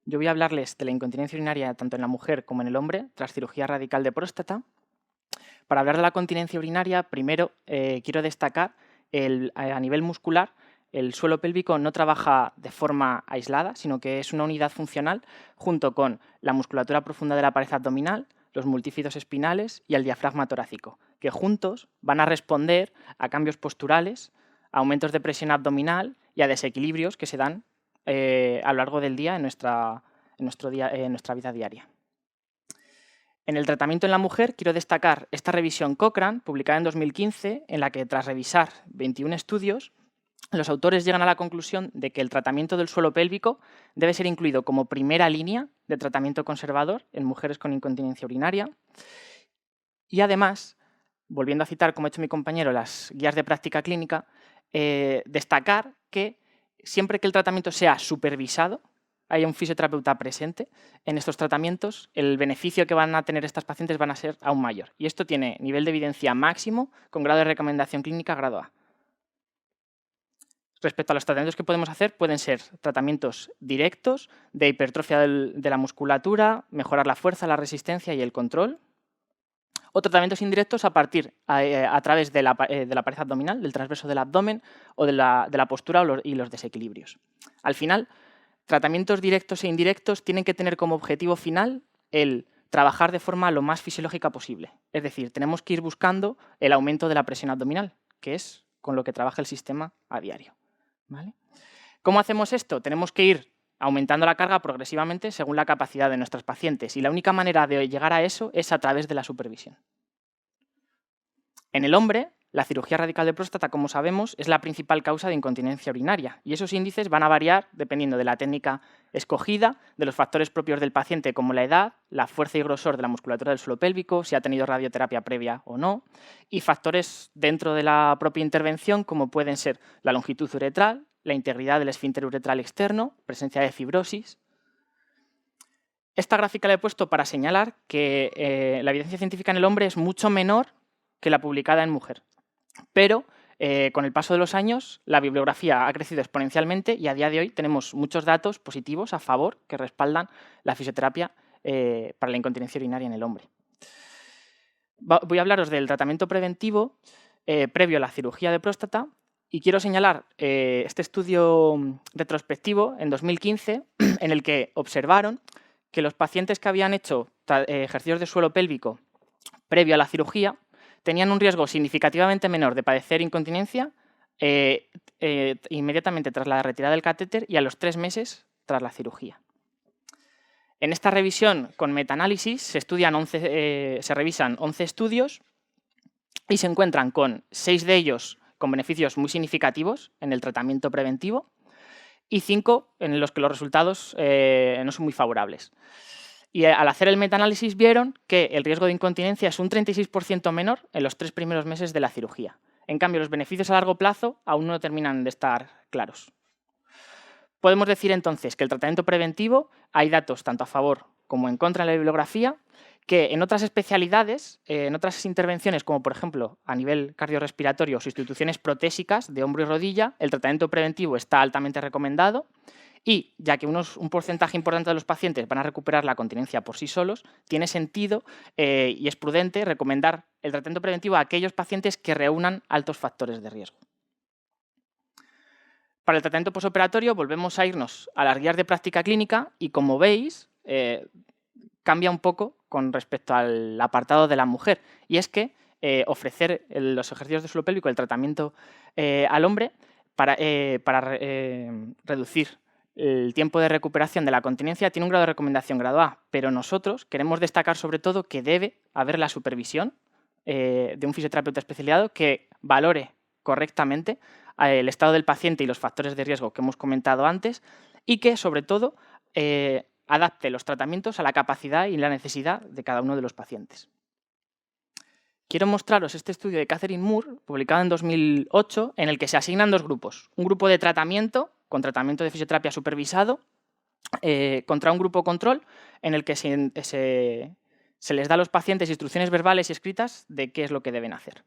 Yo voy a hablarles de la incontinencia urinaria tanto en la mujer como en el hombre tras cirugía radical de próstata. Para hablar de la continencia urinaria, primero quiero destacar a nivel muscular, el suelo pélvico no trabaja de forma aislada, sino que es una unidad funcional junto con la musculatura profunda de la pared abdominal, los multífidos espinales y el diafragma torácico, que juntos van a responder a cambios posturales, a aumentos de presión abdominal y a desequilibrios que se dan a lo largo del día en nuestra vida diaria. En el tratamiento en la mujer quiero destacar esta revisión Cochrane, publicada en 2015, en la que tras revisar 21 estudios, los autores llegan a la conclusión de que el tratamiento del suelo pélvico debe ser incluido como primera línea de tratamiento conservador en mujeres con incontinencia urinaria. Y además, volviendo a citar, como ha hecho mi compañero, las guías de práctica clínica, destacar que siempre que el tratamiento sea supervisado, haya un fisioterapeuta presente en estos tratamientos, el beneficio que van a tener estas pacientes van a ser aún mayor. Y esto tiene nivel de evidencia máximo con grado de recomendación clínica grado A. Respecto a los tratamientos que podemos hacer, pueden ser tratamientos directos de hipertrofia de la musculatura, mejorar la fuerza, la resistencia y el control, o tratamientos indirectos a través de la pared abdominal, del transverso del abdomen o de la postura y los desequilibrios. Al final, tratamientos directos e indirectos tienen que tener como objetivo final el trabajar de forma lo más fisiológica posible. Es decir, tenemos que ir buscando el aumento de la presión abdominal, que es con lo que trabaja el sistema a diario. ¿Vale? ¿Cómo hacemos esto? Tenemos que ir aumentando la carga progresivamente según la capacidad de nuestras pacientes y la única manera de llegar a eso es a través de la supervisión. En el hombre, la cirugía radical de próstata, como sabemos, es la principal causa de incontinencia urinaria y esos índices van a variar dependiendo de la técnica escogida, de los factores propios del paciente como la edad, la fuerza y grosor de la musculatura del suelo pélvico, si ha tenido radioterapia previa o no, y factores dentro de la propia intervención como pueden ser la longitud uretral, la integridad del esfínter uretral externo, presencia de fibrosis. Esta gráfica la he puesto para señalar que la evidencia científica en el hombre es mucho menor que la publicada en mujer. Pero con el paso de los años la bibliografía ha crecido exponencialmente y a día de hoy tenemos muchos datos positivos a favor que respaldan la fisioterapia para la incontinencia urinaria en el hombre. Voy a hablaros del tratamiento preventivo previo a la cirugía de próstata y quiero señalar este estudio retrospectivo en 2015 en el que observaron que los pacientes que habían hecho ejercicios de suelo pélvico previo a la cirugía tenían un riesgo significativamente menor de padecer incontinencia inmediatamente tras la retirada del catéter y a los 3 meses tras la cirugía. En esta revisión con metaanálisis se revisan 11 estudios y se encuentran con 6 de ellos con beneficios muy significativos en el tratamiento preventivo y 5 en los que los resultados no son muy favorables. Y al hacer el metaanálisis vieron que el riesgo de incontinencia es un 36% menor en los 3 primeros meses de la cirugía. En cambio, los beneficios a largo plazo aún no terminan de estar claros. Podemos decir entonces que el tratamiento preventivo hay datos tanto a favor como en contra en la bibliografía, que en otras especialidades, en otras intervenciones como por ejemplo a nivel cardiorrespiratorio o sustituciones protésicas de hombro y rodilla, el tratamiento preventivo está altamente recomendado. Y, ya que un porcentaje importante de los pacientes van a recuperar la continencia por sí solos, tiene sentido y es prudente recomendar el tratamiento preventivo a aquellos pacientes que reúnan altos factores de riesgo. Para el tratamiento posoperatorio volvemos a irnos a las guías de práctica clínica y, como veis, cambia un poco con respecto al apartado de la mujer. Y es que ofrecer los ejercicios de suelo pélvico, el tratamiento al hombre, para reducir el tiempo de recuperación de la continencia tiene un grado de recomendación grado A, pero nosotros queremos destacar sobre todo que debe haber la supervisión de un fisioterapeuta especializado que valore correctamente el estado del paciente y los factores de riesgo que hemos comentado antes y que, sobre todo, adapte los tratamientos a la capacidad y la necesidad de cada uno de los pacientes. Quiero mostraros este estudio de Catherine Moore, publicado en 2008, en el que se asignan 2 grupos. Un grupo de tratamiento, con tratamiento de fisioterapia supervisado, contra un grupo control, en el que se les da a los pacientes instrucciones verbales y escritas de qué es lo que deben hacer.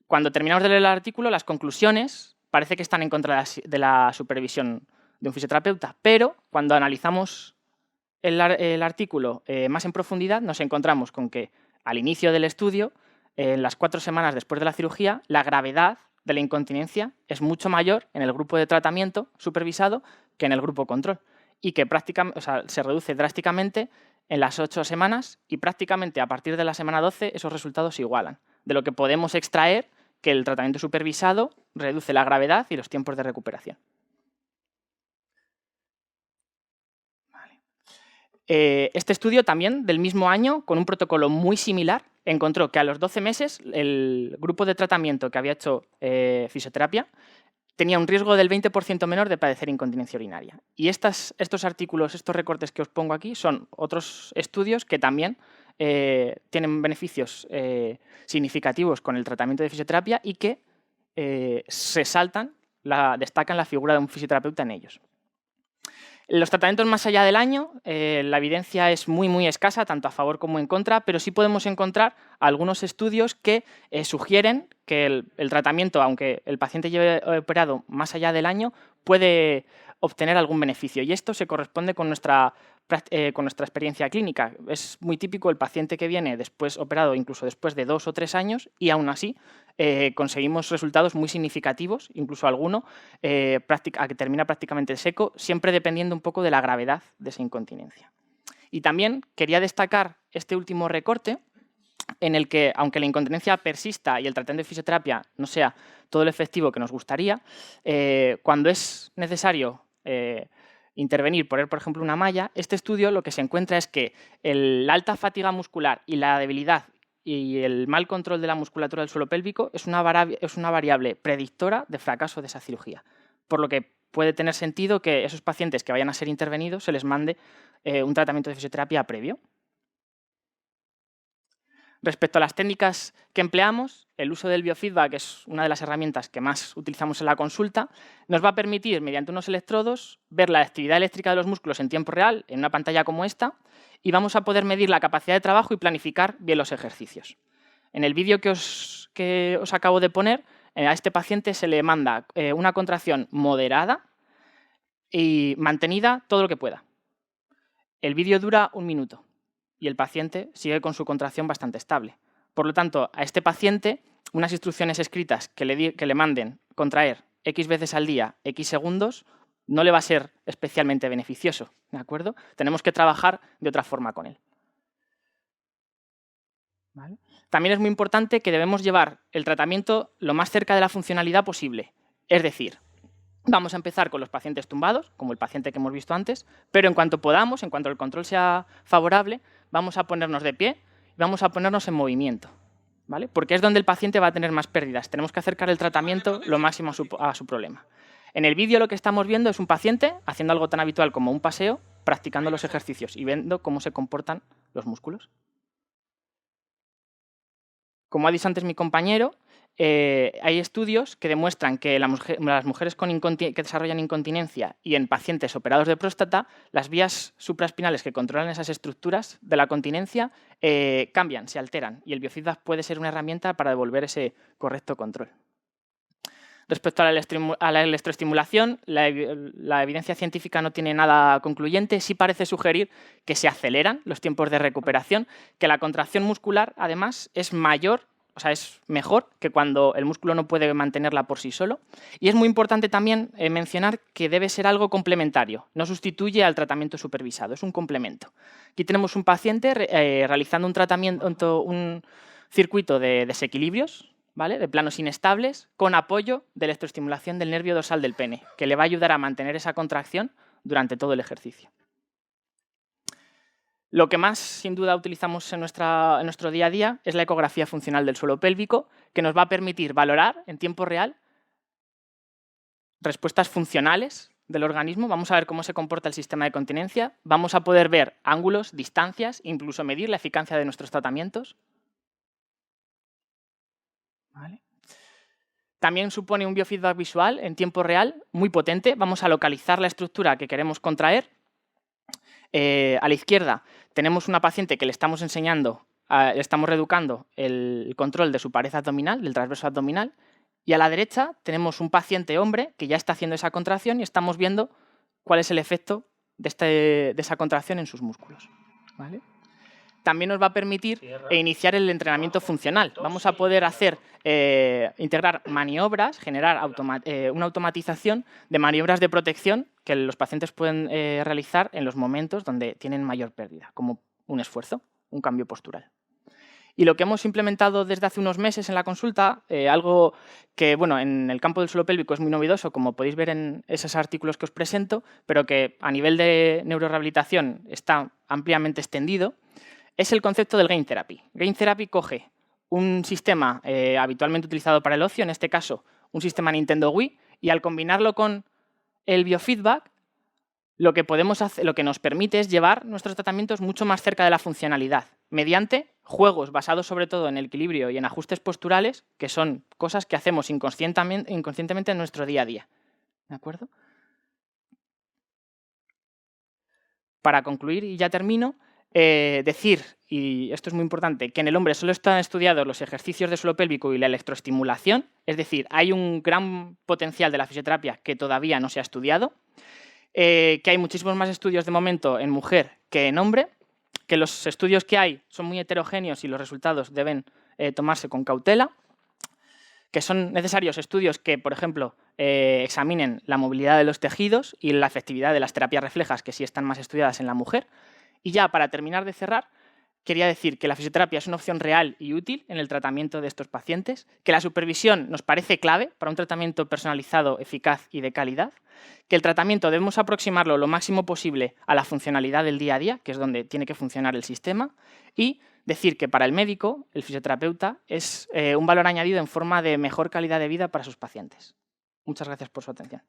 Cuando terminamos de leer el artículo, las conclusiones parece que están en contra de la supervisión de un fisioterapeuta, pero cuando analizamos el artículo más en profundidad, nos encontramos con que al inicio del estudio, en las 4 semanas después de la cirugía, la gravedad de la incontinencia es mucho mayor en el grupo de tratamiento supervisado que en el grupo control y que prácticamente, se reduce drásticamente en las 8 semanas y prácticamente a partir de la semana 12 esos resultados se igualan, de lo que podemos extraer que el tratamiento supervisado reduce la gravedad y los tiempos de recuperación. Este estudio también, del mismo año, con un protocolo muy similar, encontró que a los 12 meses el grupo de tratamiento que había hecho fisioterapia tenía un riesgo del 20% menor de padecer incontinencia urinaria. Y estos artículos, estos recortes que os pongo aquí, son otros estudios que también tienen beneficios significativos con el tratamiento de fisioterapia y que destacan la figura de un fisioterapeuta en ellos. Los tratamientos más allá del año, la evidencia es muy escasa, tanto a favor como en contra, pero sí podemos encontrar algunos estudios que sugieren que el tratamiento, aunque el paciente lleve operado más allá del año, puede obtener algún beneficio. Y esto se corresponde con nuestra experiencia clínica. Es muy típico el paciente que viene después operado, incluso después de 2 o 3 años, y aún así conseguimos resultados muy significativos, incluso alguno que termina prácticamente seco, siempre dependiendo un poco de la gravedad de esa incontinencia. Y también quería destacar este último recorte, en el que, aunque la incontinencia persista y el tratamiento de fisioterapia no sea todo lo efectivo que nos gustaría, cuando es necesario intervenir, poner, por ejemplo, una malla, este estudio lo que se encuentra es que la alta fatiga muscular y la debilidad y el mal control de la musculatura del suelo pélvico es una variable predictora de fracaso de esa cirugía, por lo que puede tener sentido que a esos pacientes que vayan a ser intervenidos se les mande un tratamiento de fisioterapia previo. Respecto a las técnicas que empleamos, el uso del biofeedback es una de las herramientas que más utilizamos en la consulta. Nos va a permitir, mediante unos electrodos, ver la actividad eléctrica de los músculos en tiempo real en una pantalla como esta y vamos a poder medir la capacidad de trabajo y planificar bien los ejercicios. En el vídeo que os acabo de poner, a este paciente se le manda una contracción moderada y mantenida todo lo que pueda. El vídeo dura 1 minuto. Y el paciente sigue con su contracción bastante estable. Por lo tanto, a este paciente, unas instrucciones escritas que le manden contraer X veces al día, X segundos, no le va a ser especialmente beneficioso, ¿de acuerdo? Tenemos que trabajar de otra forma con él. ¿Vale? También es muy importante que debemos llevar el tratamiento lo más cerca de la funcionalidad posible. Es decir, vamos a empezar con los pacientes tumbados, como el paciente que hemos visto antes, pero en cuanto podamos, en cuanto el control sea favorable, vamos a ponernos de pie y vamos a ponernos en movimiento, ¿vale? Porque es donde el paciente va a tener más pérdidas. Tenemos que acercar el tratamiento lo máximo a su problema. En el vídeo lo que estamos viendo es un paciente haciendo algo tan habitual como un paseo, practicando los ejercicios y viendo cómo se comportan los músculos. Como ha dicho antes mi compañero, hay estudios que demuestran que las mujeres que desarrollan incontinencia y en pacientes operados de próstata, las vías supraespinales que controlan esas estructuras de la continencia cambian, se alteran, y el biofeedback puede ser una herramienta para devolver ese correcto control. Respecto a la electroestimulación, la evidencia científica no tiene nada concluyente. Sí parece sugerir que se aceleran los tiempos de recuperación, que la contracción muscular, además, es mejor que cuando el músculo no puede mantenerla por sí solo. Y es muy importante también mencionar que debe ser algo complementario. No sustituye al tratamiento supervisado, es un complemento. Aquí tenemos un paciente realizando un circuito de desequilibrios, ¿vale? De planos inestables, con apoyo de electroestimulación del nervio dorsal del pene, que le va a ayudar a mantener esa contracción durante todo el ejercicio. Lo que más, sin duda, utilizamos en nuestro día a día es la ecografía funcional del suelo pélvico, que nos va a permitir valorar en tiempo real respuestas funcionales del organismo. Vamos a ver cómo se comporta el sistema de continencia. Vamos a poder ver ángulos, distancias, incluso medir la eficacia de nuestros tratamientos. ¿Vale? También supone un biofeedback visual en tiempo real muy potente. Vamos a localizar la estructura que queremos contraer. A la izquierda tenemos una paciente que le estamos reeducando el control de su pared abdominal, del transverso abdominal. Y a la derecha tenemos un paciente hombre que ya está haciendo esa contracción y estamos viendo cuál es el efecto de esa contracción en sus músculos, ¿vale? También nos va a permitir iniciar el entrenamiento funcional. Vamos a poder integrar maniobras, generar una automatización de maniobras de protección que los pacientes pueden realizar en los momentos donde tienen mayor pérdida, como un esfuerzo, un cambio postural. Y lo que hemos implementado desde hace unos meses en la consulta, algo que bueno, en el campo del suelo pélvico es muy novedoso, como podéis ver en esos artículos que os presento, pero que a nivel de neurorehabilitación está ampliamente extendido, es el concepto del Game Therapy. Game Therapy coge un sistema habitualmente utilizado para el ocio, en este caso un sistema Nintendo Wii, y al combinarlo con el biofeedback, lo que nos permite es llevar nuestros tratamientos mucho más cerca de la funcionalidad, mediante juegos basados sobre todo en el equilibrio y en ajustes posturales, que son cosas que hacemos inconscientemente en nuestro día a día. ¿De acuerdo? Para concluir, y ya termino, decir, y esto es muy importante, que en el hombre solo están estudiados los ejercicios de suelo pélvico y la electroestimulación, es decir, hay un gran potencial de la fisioterapia que todavía no se ha estudiado, que hay muchísimos más estudios de momento en mujer que en hombre, que los estudios que hay son muy heterogéneos y los resultados deben tomarse con cautela, que son necesarios estudios que, por ejemplo, examinen la movilidad de los tejidos y la efectividad de las terapias reflejas, que sí están más estudiadas en la mujer. Y ya, para terminar de cerrar, quería decir que la fisioterapia es una opción real y útil en el tratamiento de estos pacientes, que la supervisión nos parece clave para un tratamiento personalizado, eficaz y de calidad, que el tratamiento debemos aproximarlo lo máximo posible a la funcionalidad del día a día, que es donde tiene que funcionar el sistema, y decir que para el médico, el fisioterapeuta, es un valor añadido en forma de mejor calidad de vida para sus pacientes. Muchas gracias por su atención.